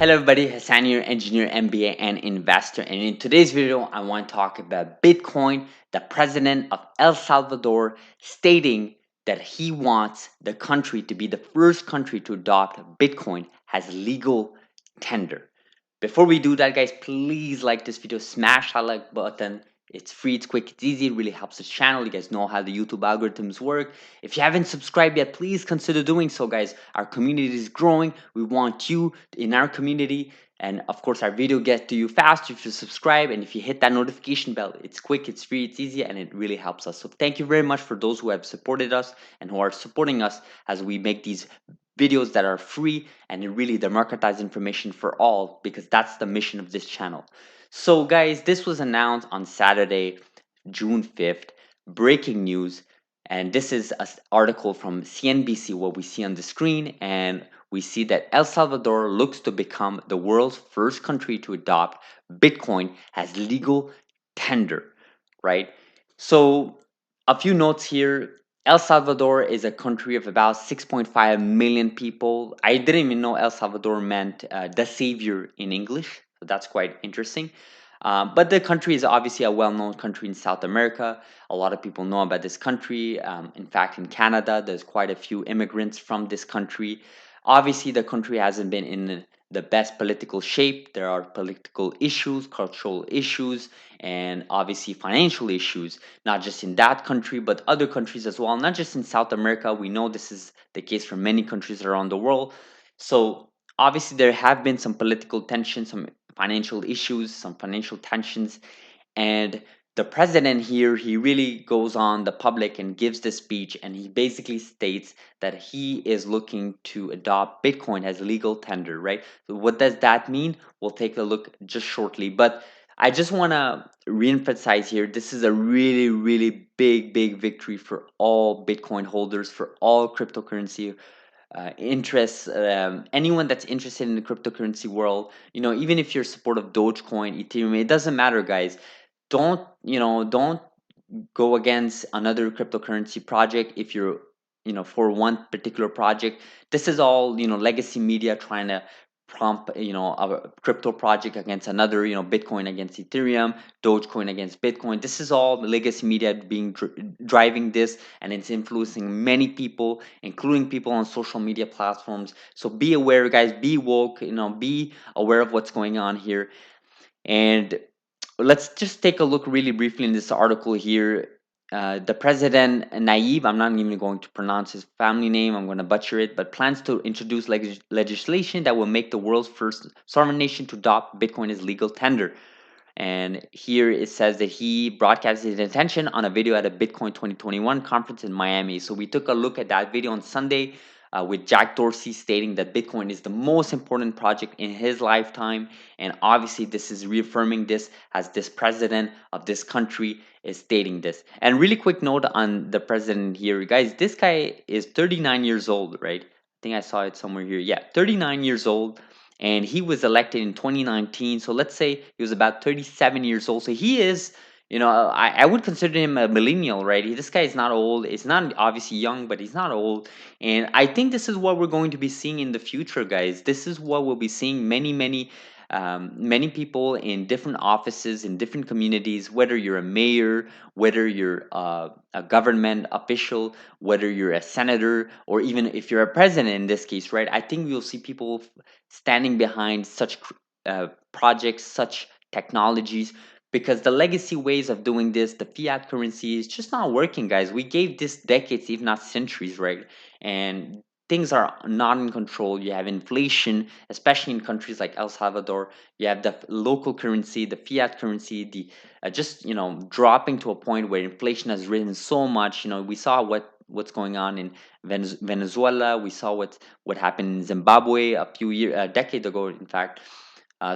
Hello everybody, Hassan here, engineer, MBA, and investor. And in today's video, I want to talk about Bitcoin, the president of El Salvador stating that he wants the country to be the first country to adopt Bitcoin as legal tender. Before we do that, guys, please like this video, smash that like button. It's free, it's quick, it's easy, it really helps this channel. You guys know how the YouTube algorithms work. If you haven't subscribed yet, please consider doing so, guys. Our community is growing. We want you in our community. And of course, our video gets to you fast if you subscribe and if you hit that notification bell. It's quick, it's free, it's easy, and it really helps us. So thank you very much for those who have supported us and who are supporting us as we make these videos that are free and really democratize information for all, because that's the mission of this channel. So guys, this was announced on Saturday, June 5th. Breaking news. And this is an article from CNBC, what we see on the screen. And we see that El Salvador looks to become the world's first country to adopt Bitcoin as legal tender, right? So, a few notes here. El Salvador is a country of about 6.5 million people. I didn't even know El Salvador meant the savior in English. So that's quite interesting. But the country is obviously a well known country in South America. A lot of people know about this country. In fact, in Canada, there's quite a few immigrants from this country. Obviously, the country hasn't been in the best political shape. There are political issues, cultural issues, and obviously financial issues, not just in that country, but other countries as well, not just in South America. We know this is the case for many countries around the world. So, obviously, there have been some political tensions, some financial issues, some financial tensions, and the president here, he really goes on the public and gives the speech, and he basically states that he is looking to adopt Bitcoin as legal tender, right? So what does that mean? We'll take a look just shortly, but I just want to reemphasize here, this is a really, really big victory for all Bitcoin holders, for all cryptocurrency interests, anyone that's interested in the cryptocurrency world. Even if you're support of Dogecoin, Ethereum, it doesn't matter, guys. Don't go against another cryptocurrency project if you're for one particular project. This is all legacy media trying to prompt a crypto project against another, Bitcoin against Ethereum, Dogecoin against Bitcoin. This is all legacy media being driving this, and it's influencing many people, including people on social media platforms. So be aware, guys, be woke, be aware of what's going on here. And let's just take a look really briefly in this article here. The president, Naive, I'm not even going to pronounce his family name, I'm going to butcher it, but plans to introduce legislation that will make the world's first sovereign nation to adopt Bitcoin as legal tender. And here it says that he broadcasted his intention on a video at a Bitcoin 2021 conference in Miami. So we took a look at that video on Sunday with Jack Dorsey stating that Bitcoin is the most important project in his lifetime. And obviously, this is reaffirming this as this president of this country is stating this. And really quick note on the president here, guys, this guy is 39 years old, right? I think I saw it somewhere here. Yeah, 39 years old, and he was elected in 2019. So let's say he was about 37 years old. So he is, I would consider him a millennial, right? This guy is not old. He's not obviously young, but he's not old. And I think this is what we're going to be seeing in the future, guys. This is what we'll be seeing many people in different offices in different communities, whether you're a mayor, whether you're a government official, whether you're a senator, or even if you're a president in this case, right? I think we'll see people standing behind such projects, such technologies, because the legacy ways of doing this, the fiat currency, is just not working, guys. We gave this decades, if not centuries, right? And things are not in control. You have inflation, especially in countries like El Salvador. You have the local currency, the fiat currency, the just dropping to a point where inflation has risen so much. We saw what's going on in Venezuela. We saw what happened in Zimbabwe a decade ago, in fact.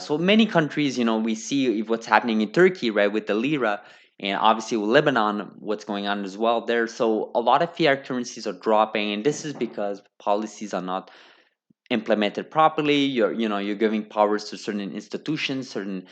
So many countries, we see what's happening in Turkey, right, with the lira, and obviously with Lebanon, what's going on as well there. So a lot of fiat currencies are dropping, and this is because policies are not implemented properly. You're giving powers to certain institutions, certain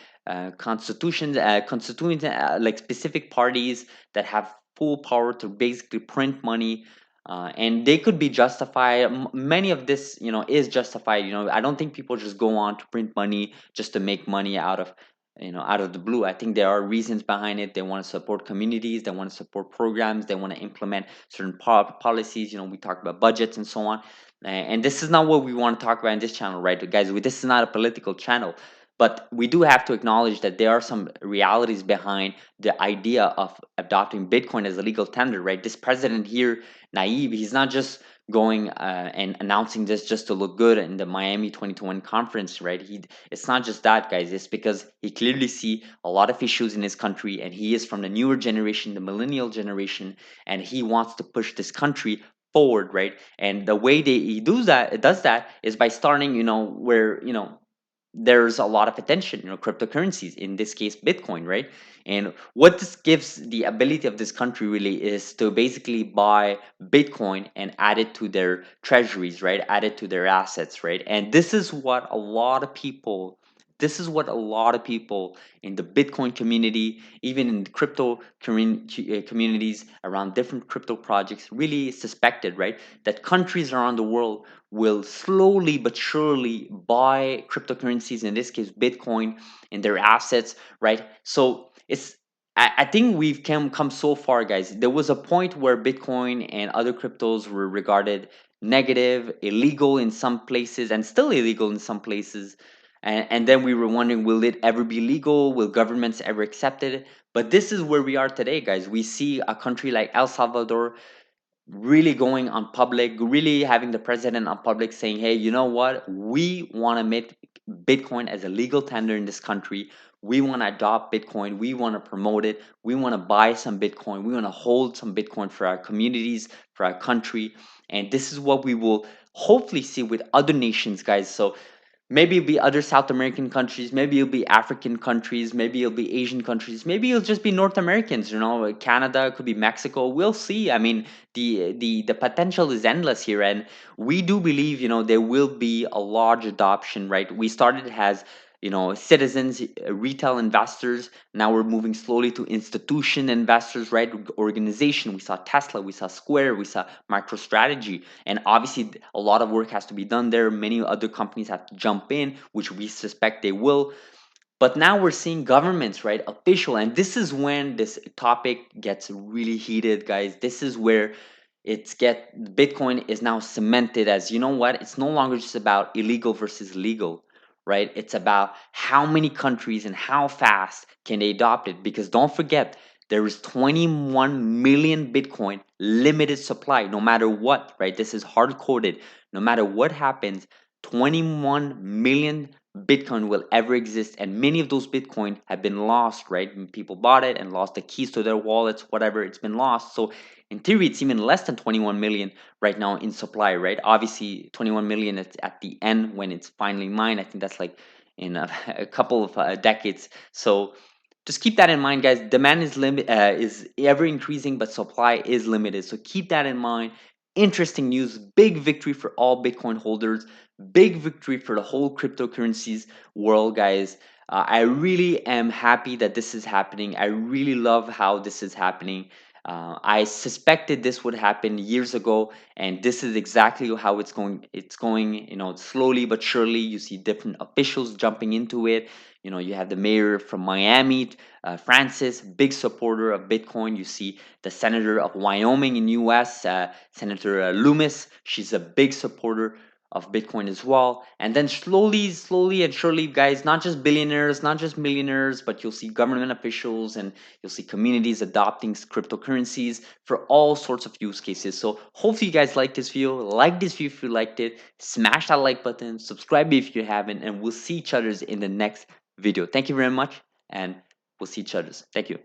constituents, like specific parties that have full power to basically print money and they could be justified. Many of this, is justified. I don't think people just go on to print money just to make money out of the blue. I think there are reasons behind it. They want to support communities, they want to support programs, they want to implement certain policies. We talk about budgets and so on. And this is not what we want to talk about in this channel, right, guys? This is not a political channel, but we do have to acknowledge that there are some realities behind the idea of adopting Bitcoin as a legal tender, right? This president here, naive, he's not just going and announcing this just to look good in the Miami 2021 conference, right? It's not just that, guys. It's because he clearly see a lot of issues in his country, and he is from the newer generation, the millennial generation, and he wants to push this country forward, right? And the way he does that is by starting, where there's a lot of attention, cryptocurrencies, in this case Bitcoin, right? And what this gives the ability of this country really is to basically buy Bitcoin and add it to their treasuries, right? Add it to their assets, right? And this is what a lot of people in the Bitcoin community, even in the crypto communities around different crypto projects, really suspected, right? That countries around the world will slowly but surely buy cryptocurrencies, in this case Bitcoin, in their assets, right? So I think we've come so far, guys. There was a point where Bitcoin and other cryptos were regarded negative, illegal in some places, and still illegal in some places. And then we were wondering, will it ever be legal? Will governments ever accept it? But this is where we are today, guys. We see a country like El Salvador really going on public, really having the president on public saying, hey, you know what? We want to make Bitcoin as a legal tender in this country. We want to adopt Bitcoin. We want to promote it. We want to buy some Bitcoin. We want to hold some Bitcoin for our communities, for our country. And this is what we will hopefully see with other nations, guys. So maybe it'll be other South American countries, maybe it'll be African countries, maybe it'll be Asian countries, maybe it'll just be North Americans, Canada, could be Mexico. We'll see. I mean, the potential is endless here, and we do believe, there will be a large adoption, right? We started as citizens, retail investors. Now we're moving slowly to institution investors, right? Organization. We saw Tesla, we saw Square, we saw MicroStrategy, and obviously a lot of work has to be done there. Many other companies have to jump in, which we suspect they will. But now we're seeing governments, right, official, and this is when this topic gets really heated, guys. This is where Bitcoin is now cemented as, you know what, it's no longer just about illegal versus legal, right? It's about how many countries and how fast can they adopt it. Because don't forget, there is 21 million Bitcoin limited supply, no matter what, right? This is hard coded. No matter what happens, 21 million Bitcoin will ever exist, and many of those Bitcoin have been lost, right? When people bought it and lost the keys to their wallets, whatever, it's been lost. So in theory, it's even less than 21 million right now in supply, right? Obviously, 21 million at the end when it's finally mined. I think that's like in a couple of decades. So just keep that in mind, guys. Demand is ever increasing, but supply is limited. So keep that in mind. Interesting news. Big victory for all Bitcoin holders. Big victory for the whole cryptocurrencies world, guys. I really am happy that this is happening. I really love how this is happening. I suspected this would happen years ago, and this is exactly how it's going. It's going, slowly but surely. You see different officials jumping into it. You have the mayor from Miami, Francis, big supporter of Bitcoin. You see the senator of Wyoming in U.S., Senator Loomis. She's a big supporter of Bitcoin as well. And then slowly and surely, guys, not just billionaires, not just millionaires, but you'll see government officials and you'll see communities adopting cryptocurrencies for all sorts of use cases. So hopefully you guys like this video. Like this video if you liked it. Smash that like button. Subscribe if you haven't. And we'll see each other in the next video. Thank you very much. And we'll see each other. Thank you.